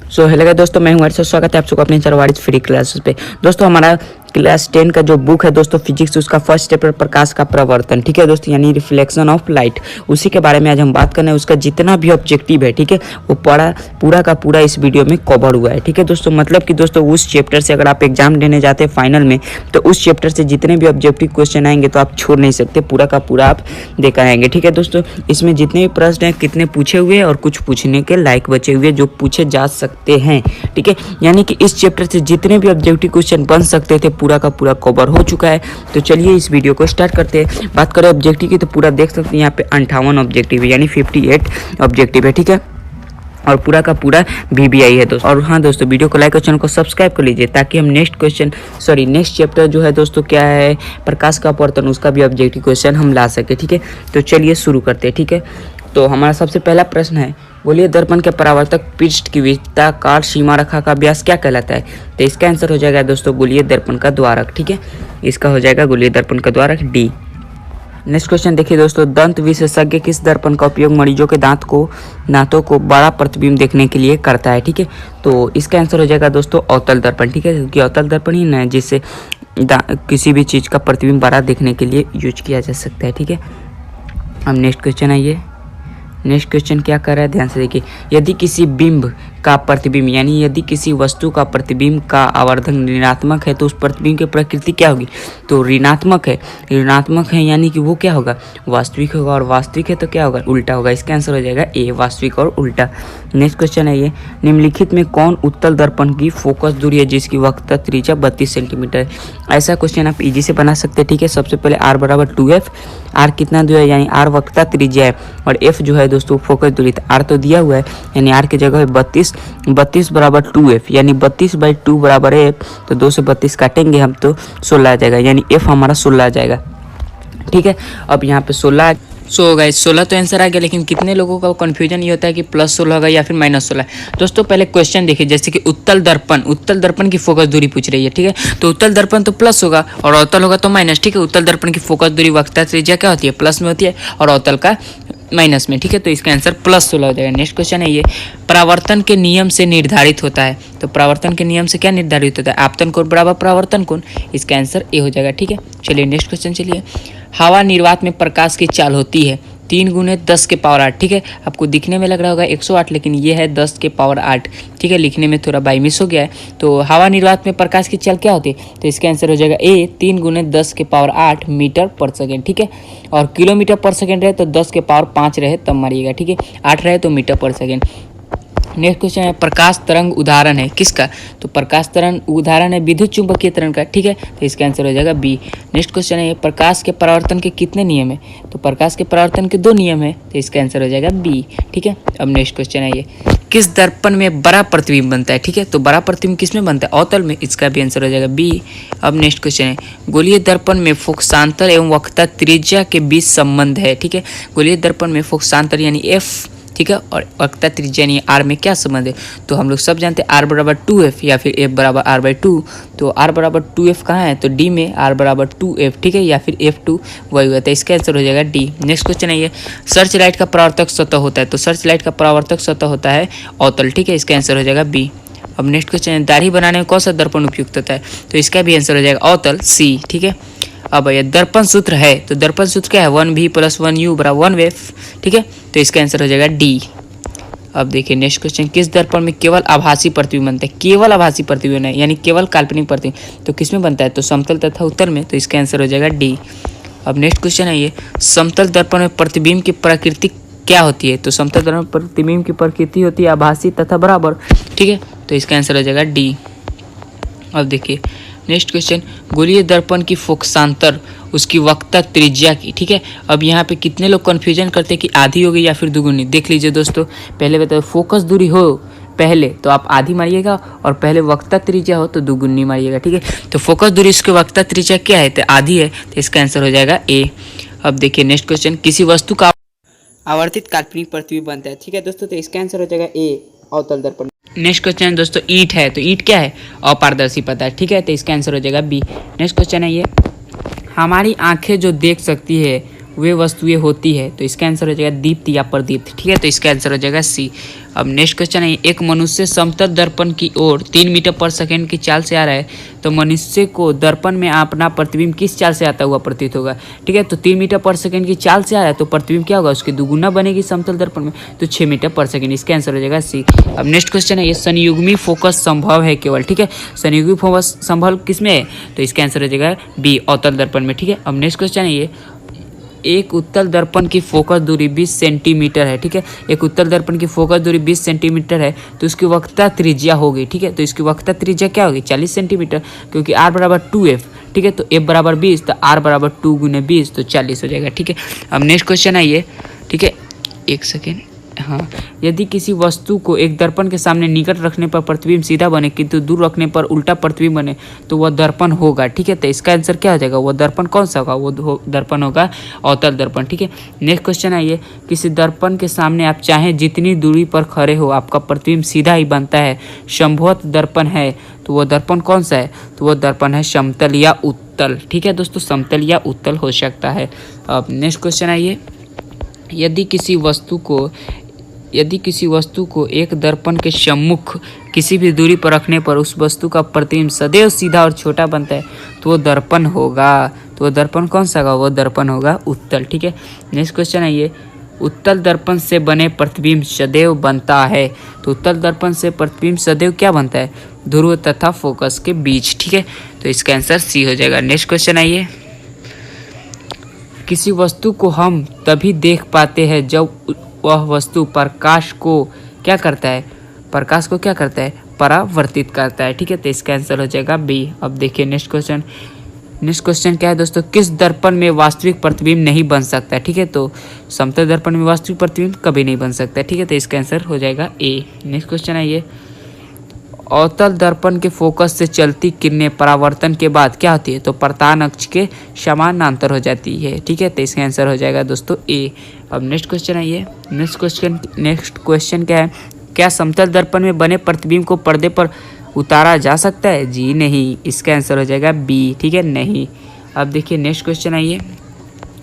Hello guys दोस्तों, मैं हूं हर्ष। स्वागत है आप सबको अपने चरवाड़ीज फ्री क्लासेस पे। दोस्तों हमारा क्लास 10 का जो बुक है दोस्तों फिजिक्स, उसका फर्स्ट चैप्टर प्रकाश का प्रवर्तन, ठीक है दोस्तों, यानी रिफ्लेक्शन ऑफ लाइट, उसी के बारे में आज हम बात करना है। उसका जितना भी ऑब्जेक्टिव है, ठीक है, वो पूरा का पूरा इस वीडियो में कवर हुआ है, ठीक है दोस्तों। मतलब कि दोस्तों उस चैप्टर से अगर आप एग्जाम देने जाते हैं फाइनल में, तो उस चैप्टर से जितने भी ऑब्जेक्टिव क्वेश्चन आएंगे तो आप छोड़ नहीं सकते, पूरा का पूरा आप देकर आएंगे, ठीक है दोस्तों। इसमें जितने भी प्रश्न हैं, कितने पूछे हुए और कुछ पूछने के लायक बचे हुए जो पूछे जा सकते हैं, ठीक है। यानी कि इस चैप्टर से जितने भी ऑब्जेक्टिव क्वेश्चन बन सकते थे पूरा का पूरा कवर हो चुका है। तो चलिए इस वीडियो को स्टार्ट करते हैं। बात करें ऑब्जेक्टिव की तो पूरा देख सकते हैं यहाँ पे 58 ऑब्जेक्टिव है, यानी 58 ऑब्जेक्टिव है, ठीक है। और पूरा का पूरा VBI है दोस्तों। और हाँ दोस्तों, वीडियो को लाइक और चैनल को सब्सक्राइब कर लीजिए ताकि हम नेक्स्ट चैप्टर जो है दोस्तों क्या है, प्रकाश का अपवर्तन, उसका भी ऑब्जेक्टिव क्वेश्चन हम ला सके, ठीक है। तो चलिए शुरू करते हैं, ठीक है। तो हमारा सबसे पहला प्रश्न है, बोलिए दर्पण के परावर्तक पृष्ठ की वृत्ताकार सीमा रेखा का व्यास क्या कहलाता है। तो इसका आंसर हो जाएगा दोस्तों गोलीय दर्पण का द्वारक, ठीक है। इसका हो जाएगा गोलीय दर्पण का द्वारक D। नेक्स्ट क्वेश्चन देखिए दोस्तों, दंत विशेषज्ञ किस दर्पण का उपयोग मरीजों के दांतों को बड़ा प्रतिबिंब देखने के लिए करता है, ठीक है। तो इसका आंसर हो जाएगा दोस्तों अवतल दर्पण, ठीक है, क्योंकि अवतल दर्पण ही ना है जिससे किसी भी चीज़ का प्रतिबिंब बड़ा देखने के लिए यूज किया जा सकता है, ठीक है। अब नेक्स्ट क्वेश्चन आइए। नेक्स्ट क्वेश्चन क्या कर रहा है, ध्यान से देखिए। यदि किसी बिंब का प्रतिबिंब, यानी यदि किसी वस्तु का प्रतिबिंब का आवर्धन ऋणात्मक है तो उस प्रतिबिंब की प्रकृति क्या होगी। तो ऋणात्मक है यानी कि वो क्या होगा, वास्तविक होगा, और वास्तविक है तो क्या होगा, उल्टा होगा। इसका आंसर हो जाएगा A, वास्तविक और उल्टा। नेक्स्ट क्वेश्चन है ये, निम्नलिखित में कौन उत्तल दर्पण की फोकस दूरी है जिसकी वक्रता त्रिज्या 32 सेंटीमीटर है। ऐसा क्वेश्चन आप इजी से बना सकते हैं, ठीक है। सबसे पहले R बराबर 2F, R कितना दिया है, यानी R वक्रता त्रिज्या है, और F जो है दोस्तों फोकस दूरी। R तो दिया हुआ है, यानी R की जगह है 32 बराबर 2F, यानी 32/2 बराबर F। तो 2 से 32 काटेंगे हम तो 16 आ जाएगा, यानी F हमारा 16 आ जाएगा, ठीक है। अब यहाँ पे 16 गाइस 16 तो आंसर आ गया, लेकिन कितने लोगों का कन्फ्यूजन ये होता है कि +16 होगा या फिर -16। दोस्तों पहले क्वेश्चन देखिए, जैसे कि उत्तल दर्पण की फोकस दूरी पूछ रही है, ठीक है। तो उत्तल दर्पण तो प्लस होगा और अवतल होगा तो माइनस, ठीक है। उत्तल दर्पण की फोकस दूरी वक्रता त्रिज्या क्या होती है, प्लस में होती है, और अवतल का माइनस में, ठीक है। तो इसका आंसर +16 हो जाएगा। नेक्स्ट क्वेश्चन है ये, परावर्तन के नियम से निर्धारित होता है। तो परावर्तन के नियम से क्या निर्धारित होता है, आपतन कोण बराबर परावर्तन कोण। इसका आंसर A हो जाएगा, ठीक है। चलिए नेक्स्ट क्वेश्चन चलिए। हवा निर्वात में प्रकाश की चाल होती है 3 × 10 के पावर 8, ठीक है। आपको दिखने में लग रहा होगा 108, लेकिन ये है 10 के पावर 8, ठीक है। लिखने में थोड़ा बाई मिस हो गया है। तो हवा निर्वात में प्रकाश की चाल क्या होती है, तो इसका आंसर हो जाएगा A, 3 × 10 के पावर 8 मीटर पर सेकेंड, ठीक है। और किलोमीटर पर सेकेंड रहे तो 10 के पावर 5 रहे तब मारिएगा, ठीक है। 8 रहे तो मीटर पर सेकेंड। नेक्स्ट क्वेश्चन है, प्रकाश तरंग उदाहरण है किसका। तो प्रकाश तरंग उदाहरण है विद्युत चुंबकीय तरंग का, ठीक है। तो इसका आंसर हो जाएगा B। नेक्स्ट क्वेश्चन है, प्रकाश के परावर्तन के कितने नियम है। तो प्रकाश के परावर्तन के 2 नियम है, तो इसका आंसर हो जाएगा B, ठीक है। अब नेक्स्ट क्वेश्चन है ये, किस दर्पण में बड़ा प्रतिबिंब बनता है, ठीक है। तो बड़ा प्रतिबिंब किस में बनता है, अवतल में। इसका भी आंसर हो जाएगा B। अब नेक्स्ट क्वेश्चन है, गोलीय दर्पण में फोकसांतर एवं वक्रता त्रिज्या के बीच संबंध है, ठीक है। गोलीय दर्पण में फोकसांतर यानी F, ठीक है, और वक्रता त्रिज्या यानी R में क्या संबंध है। तो हम लोग सब जानते हैं R बराबर 2F या फिर F बराबर R/2। तो R बराबर 2F कहाँ है, तो D में R बराबर 2F, ठीक है, या फिर F2 वही होता है। इसका आंसर हो जाएगा D। नेक्स्ट क्वेश्चन है ये, सर्च लाइट का परावर्तक सतह होता है। तो सर्च लाइट का परावर्तक सतह होता है अवतल, ठीक है। इसका आंसर हो जाएगा B। अब नेक्स्ट क्वेश्चन है, दाढ़ी बनाने में कौन सा दर्पण उपयुक्त होता है। तो इसका भी आंसर हो जाएगा अवतल C, ठीक है। अब ये दर्पण सूत्र है, तो दर्पण सूत्र क्या है, 1V + 1U बराबर 1F, ठीक है। तो इसका आंसर हो जाएगा D। अब देखिए नेक्स्ट क्वेश्चन, किस दर्पण में केवल आभासी प्रतिबिंब बनता है। केवल आभासी प्रतिबिंब है, यानी केवल काल्पनिक प्रतिबिंब। तो किस में बनता है, तो समतल तथा उत्तल में। तो इसका आंसर हो जाएगा D। अब नेक्स्ट क्वेश्चन है ये, समतल दर्पण में प्रतिबिंब की प्रकृति क्या होती है। तो समतल दर्पण में प्रतिबिंब की प्रकृति होती है आभासी तथा बराबर, ठीक है। तो इसका आंसर हो जाएगा D। अब देखिए नेक्स्ट क्वेश्चन, गोलीय दर्पण की फोकसांतर उसकी वक्रता त्रिज्या की, ठीक है। अब यहाँ पे कितने लोग कन्फ्यूजन करते हैं कि आधी होगी या फिर दुगुनी। देख लीजिए दोस्तों, पहले बताओ फोकस दूरी हो पहले तो आप आधी मारिएगा, और पहले वक्रता त्रिज्या हो तो दुगुनी मारिएगा, ठीक है। तो फोकस दूरी उसकी वक्रता त्रिज्या क्या है, तो आधी है। तो इसका आंसर हो जाएगा A। अब देखिए नेक्स्ट क्वेश्चन, किसी वस्तु का आवर्तित काल्पनिक प्रतिबिंब बनता है, ठीक है दोस्तों। तो इसका आंसर हो जाएगा A, अवतल दर्पण। नेक्स्ट क्वेश्चन दोस्तों, ईंट है, तो ईंट क्या है, अपारदर्शी पदार्थ, ठीक है। तो इसका आंसर हो जाएगा B। नेक्स्ट क्वेश्चन है ये, हमारी आंखें जो देख सकती है वे वस्तुएं होती है, तो इसका आंसर हो जाएगा दीप्ति या प्रदीप्त। ठीक है, तो इसका आंसर हो जाएगा सी। अब नेक्स्ट क्वेश्चन है, एक मनुष्य समतल दर्पण की ओर 3 मीटर पर सेकंड की चाल से आ रहा है, तो मनुष्य को दर्पण में अपना प्रतिबिंब किस चाल से आता हुआ प्रतीत होगा। ठीक है, तो 3 मीटर पर सेकंड की चाल से आ रहा है तो प्रतिबिंब क्या होगा, उसकी दुगुना बनेगी समतल दर्पण में, तो 6 मीटर पर सेकंड। इसका आंसर हो जाएगा सी। अब नेक्स्ट क्वेश्चन है, ये संयुग्मी फोकस संभव है केवल। ठीक है, संयुग्मी फोकस संभव किसमें है, तो इसका आंसर हो जाएगा बी, अवतल दर्पण में। ठीक है, अब नेक्स्ट क्वेश्चन है, ये एक उत्तल दर्पण की फोकस दूरी 20 सेंटीमीटर है। ठीक है, एक उत्तल दर्पण की फोकस दूरी 20 सेंटीमीटर है, तो उसकी वक्रता त्रिज्या होगी। ठीक है, तो इसकी वक्रता त्रिज्या क्या होगी, 40 सेंटीमीटर, क्योंकि r बराबर 2f। ठीक है, तो f बराबर 20, तो r बराबर 2 गुने 20, तो 40 हो जाएगा। ठीक है, अब नेक्स्ट क्वेश्चन है ये। ठीक है, एक सेकेंड, हाँ, यदि किसी वस्तु को एक दर्पण के सामने निकट रखने पर प्रतिबिंब सीधा बने किंतु दूर रखने पर उल्टा प्रतिबिंब बने तो वह दर्पण होगा। ठीक है, तो इसका आंसर क्या हो जाएगा, वह दर्पण कौन सा होगा, वो दर्पण होगा अवतल दर्पण। ठीक है, नेक्स्ट क्वेश्चन है ये, किसी दर्पण के सामने आप चाहें जितनी दूरी पर खड़े हो आपका प्रतिबिंब सीधा ही बनता है, संभवत दर्पण है, तो वह दर्पण कौन सा है, तो वह दर्पण है समतल या उत्तल। ठीक है दोस्तों, समतल या उत्तल हो सकता है। अब नेक्स्ट क्वेश्चन है ये, यदि किसी वस्तु को एक दर्पण के सम्मुख किसी भी दूरी पर रखने पर उस वस्तु का प्रतिबिंब सदैव सीधा और छोटा बनता है तो वो दर्पण होगा, तो वो दर्पण कौन सा होगा, वो दर्पण होगा उत्तल। ठीक है, नेक्स्ट क्वेश्चन है ये, उत्तल दर्पण से बने प्रतिबिंब सदैव बनता है, तो उत्तल दर्पण से प्रतिबिंब सदैव क्या बनता है, ध्रुव तथा फोकस के बीच। ठीक है, तो इसका आंसर सी हो जाएगा। नेक्स्ट क्वेश्चन है ये, किसी वस्तु को हम तभी देख पाते हैं जब वह वस्तु प्रकाश को क्या करता है, प्रकाश को क्या करता है, परावर्तित करता है। ठीक है, तो इसका आंसर हो जाएगा बी। अब देखिए नेक्स्ट क्वेश्चन क्या है दोस्तों, किस दर्पण में वास्तविक प्रतिबिंब नहीं बन सकता। ठीक है, तो समतल दर्पण में वास्तविक प्रतिबिंब कभी नहीं बन सकता। ठीक है, तो इसका आंसर हो जाएगा ए। नेक्स्ट क्वेश्चन है ये, अवतल दर्पण के फोकस से चलती किरणें परावर्तन के बाद क्या होती है, तो प्रतान अक्ष के समानांतर हो जाती है। ठीक है, तो इसका आंसर हो जाएगा दोस्तों ए। अब नेक्स्ट क्वेश्चन है ये, नेक्स्ट क्वेश्चन क्या है, क्या समतल दर्पण में बने प्रतिबिंब को पर्दे पर उतारा जा सकता है, जी नहीं, इसका आंसर हो जाएगा बी। ठीक है, नहीं। अब देखिए नेक्स्ट क्वेश्चन है ये,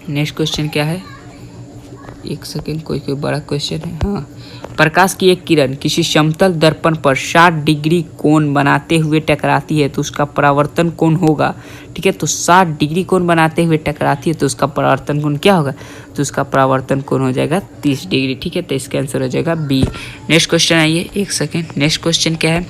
नेक्स्ट क्वेश्चन क्या है, एक सेकेंड, कोई बड़ा क्वेश्चन है। हाँ, प्रकाश की एक किरण किसी समतल दर्पण पर 60 डिग्री कोण बनाते हुए टकराती है तो उसका परावर्तन कोण होगा। ठीक है, तो 60 डिग्री कोण बनाते हुए टकराती है तो उसका परावर्तन कोण क्या होगा, तो उसका परावर्तन कोण हो जाएगा 30 डिग्री। ठीक है, तो इसका आंसर हो जाएगा बी। नेक्स्ट क्वेश्चन है ये, एक सेकेंड, नेक्स्ट क्वेश्चन क्या है,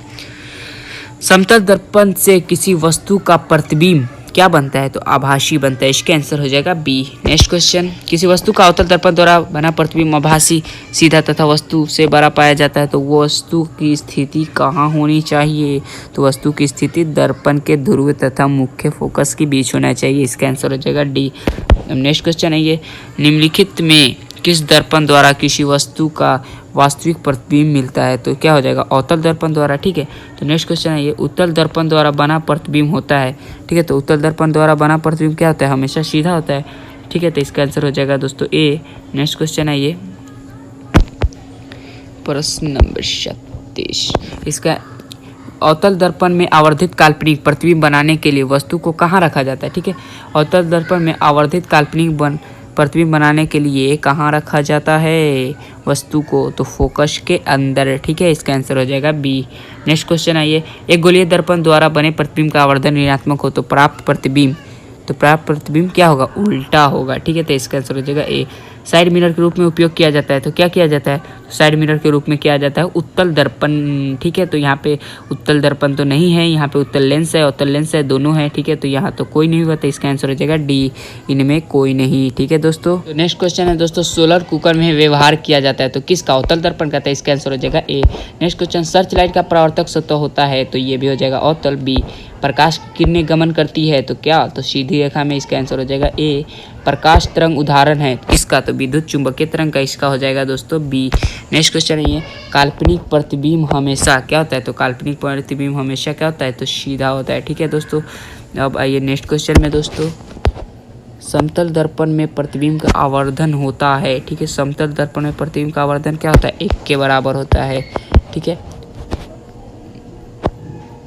समतल दर्पण से किसी वस्तु का प्रतिबिंब क्या बनता है, तो आभासी बनता है, इसका आंसर हो जाएगा बी। नेक्स्ट क्वेश्चन, किसी वस्तु का अवतल दर्पण द्वारा बना प्रतिबिंब आभासी, सीधा तथा वस्तु से बड़ा पाया जाता है तो वो वस्तु की स्थिति कहाँ होनी चाहिए, तो वस्तु की स्थिति दर्पण के ध्रुव तथा मुख्य फोकस के बीच होना चाहिए, इसका आंसर हो जाएगा डी। नेक्स्ट क्वेश्चन है ये, निम्नलिखित में किस दर्पण द्वारा किसी वस्तु का वास्तविक प्रतिबिंब मिलता है, तो क्या हो जाएगा, अवतल दर्पण द्वारा। ठीक है, तो नेक्स्ट क्वेश्चन है ये, उत्तल दर्पण द्वारा बना प्रतिबिंब होता है। ठीक है, तो उत्तल दर्पण द्वारा बना प्रतिबिंब क्या होता है, हमेशा सीधा होता है। ठीक है, तो इसका आंसर हो जाएगा दोस्तों ए। नेक्स्ट क्वेश्चन है ये, प्रश्न नंबर 36, इसका अवतल दर्पण में आवर्धित काल्पनिक प्रतिबिंब बनाने के लिए वस्तु को कहाँ रखा जाता है। ठीक है, अवतल दर्पण में आवर्धित काल्पनिक प्रतिबिंब बनाने के लिए कहाँ रखा जाता है वस्तु को, तो फोकस के अंदर। ठीक है, इसका आंसर हो जाएगा बी। नेक्स्ट क्वेश्चन है ये, एक गोलीय दर्पण द्वारा बने प्रतिबिंब का आवर्धन ऋणात्मक हो तो प्राप्त प्रतिबिंब क्या होगा, उल्टा होगा। ठीक है, तो इसका आंसर हो जाएगा ए। साइड मिरर के रूप में उपयोग किया जाता है तो क्या किया जाता है, साइड मिरर के रूप में किया जाता है उत्तल दर्पण। ठीक है, तो यहाँ पे उत्तल दर्पण तो नहीं है, यहाँ पे उत्तल लेंस है, अवतल लेंस है, दोनों है। ठीक है, तो यहाँ तो कोई नहीं हुआ, तो इसका आंसर हो जाएगा डी, इनमें कोई नहीं। ठीक है दोस्तों, तो नेक्स्ट क्वेश्चन है दोस्तों, सोलर कुकर में व्यवहार किया जाता है तो किसका, अवतल दर्पण का, इसका आंसर हो जाएगा ए। नेक्स्ट क्वेश्चन, सर्च लाइट का परावर्तक सतह होता है तो ये भी हो जाएगा अवतल, बी। प्रकाश की किरणें गमन करती है तो क्या, तो सीधी रेखा में, इसका आंसर हो जाएगा ए। प्रकाश तरंग उदाहरण है किसका, तो विद्युत चुंबकीय तरंग का, इसका हो जाएगा दोस्तों बी। नेक्स्ट क्वेश्चन है ये, काल्पनिक प्रतिबिंब हमेशा क्या होता है, तो काल्पनिक प्रतिबिंब हमेशा क्या होता है, तो सीधा होता है। ठीक है दोस्तों, अब आइए नेक्स्ट क्वेश्चन में दोस्तों, समतल दर्पण में प्रतिबिंब का आवर्धन होता है। ठीक है, समतल दर्पण में प्रतिबिंब का आवर्धन क्या होता है, 1 के बराबर होता है। ठीक है,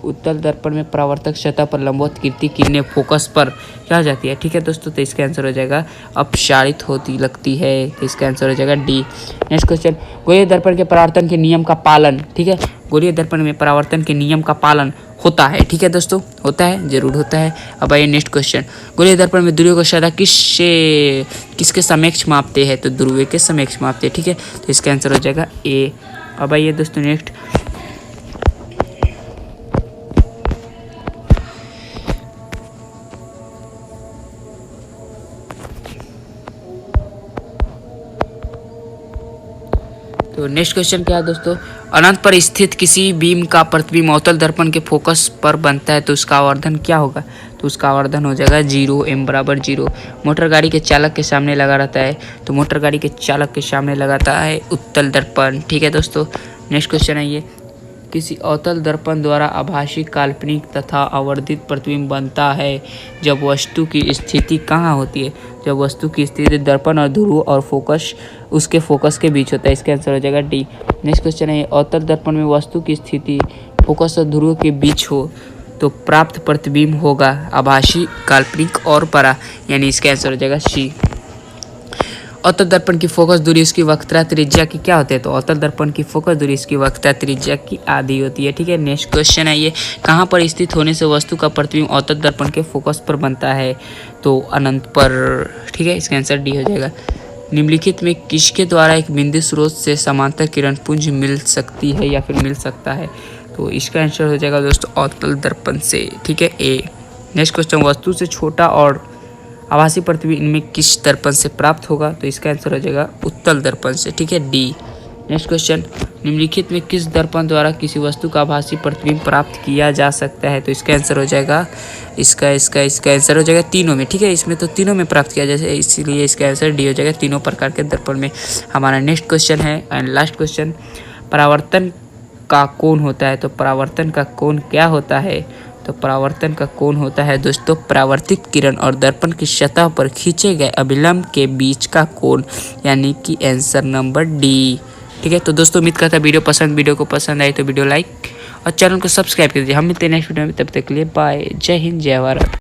उत्तल दर्पण में परावर्तक सतह पर लंबवत गिरती किरणें फोकस पर क्या हो जाती है, ठीक है दोस्तों। तो इसका आंसर हो जाएगा अपसारित होती लगती है, तो इसका आंसर हो जाएगा डी। नेक्स्ट क्वेश्चन, गोलीय दर्पण के परावर्तन के नियम का पालन, ठीक है, गोलीय दर्पण में परावर्तन के नियम का पालन होता है, ठीक है दोस्तों, होता है, जरूर होता है। अब आइए नेक्स्ट क्वेश्चन, गोलीय दर्पण में ध्रुवों की सतह किसके समक्ष मापते हैं, तो ध्रुव के समक्ष मापते हैं, ठीक है, तो इसका आंसर हो जाएगा ए। अब आइए दोस्तों नेक्स्ट, तो नेक्स्ट क्वेश्चन क्या है दोस्तों, अनंत पर स्थित किसी बीम का प्रतिबिंब अवतल दर्पण के फोकस पर बनता है तो उसका आवर्धन क्या होगा, तो उसका आवर्धन हो जाएगा 0, m बराबर 0। मोटर गाड़ी के चालक के सामने लगा रहता है, तो मोटर गाड़ी के चालक के सामने लगाता है उत्तल दर्पण, ठीक है दोस्तों। नेक्स्ट क्वेश्चन है ये, किसी अवतल दर्पण द्वारा आभासी काल्पनिक तथा आवर्धित प्रतिबिंब बनता है जब वस्तु की स्थिति कहाँ होती है, जब वस्तु की स्थिति दर्पण और ध्रुव और फोकस उसके फोकस के बीच होता है, इसका आंसर हो जाएगा डी। नेक्स्ट क्वेश्चन है, अवतल दर्पण में वस्तु की स्थिति फोकस और ध्रुव के बीच हो तो प्राप्त प्रतिबिंब होगा आभासी काल्पनिक और परा, यानी इसका आंसर हो जाएगा सी। अवतल दर्पण की फोकस दूरी उसकी वक्रता त्रिज्या की क्या होती है, तो अवतल दर्पण की फोकस दूरी इसकी वक्रता त्रिज्या की आधी होती है, ठीक है। नेक्स्ट क्वेश्चन है ये, कहाँ पर स्थित होने से वस्तु का प्रतिबिंब अवतल दर्पण के फोकस पर बनता है, तो अनंत पर, ठीक है, इसका आंसर डी हो जाएगा। निम्नलिखित में किसके द्वारा एक बिंदु स्रोत से समांतर किरण पुंज मिल सकती है या फिर मिल सकता है, तो इसका आंसर हो जाएगा दोस्तों अवतल दर्पण से, ठीक है, ए। नेक्स्ट क्वेश्चन, वस्तु से छोटा और आभासी प्रतिबिंब इनमें किस दर्पण से प्राप्त होगा, तो इसका आंसर हो जाएगा उत्तल दर्पण से, ठीक है, डी। नेक्स्ट क्वेश्चन, निम्नलिखित में किस दर्पण द्वारा किसी वस्तु का आभासी प्रतिबिंब प्राप्त किया जा सकता है, तो इसका आंसर हो जाएगा इसका आंसर हो जाएगा तीनों में, ठीक है, इसमें तो तीनों में प्राप्त किया जाए, इसलिए इसका आंसर डी हो जाएगा, तीनों प्रकार के दर्पण में। हमारा नेक्स्ट क्वेश्चन है एंड लास्ट क्वेश्चन, परावर्तन का कोण होता है, तो परावर्तन का कोण क्या होता है, तो परावर्तन का कोण होता है दोस्तों परावर्तित किरण और दर्पण की सतह पर खींचे गए अभिलंब के बीच का कोण, यानी कि आंसर नंबर डी, ठीक है। तो दोस्तों उम्मीद करता है वीडियो को पसंद आई तो वीडियो लाइक और चैनल को सब्सक्राइब कर दीजिए। हम मिलते हैं नेक्स्ट वीडियो में, तब तक के लिए बाय, जय हिंद, जय भारत।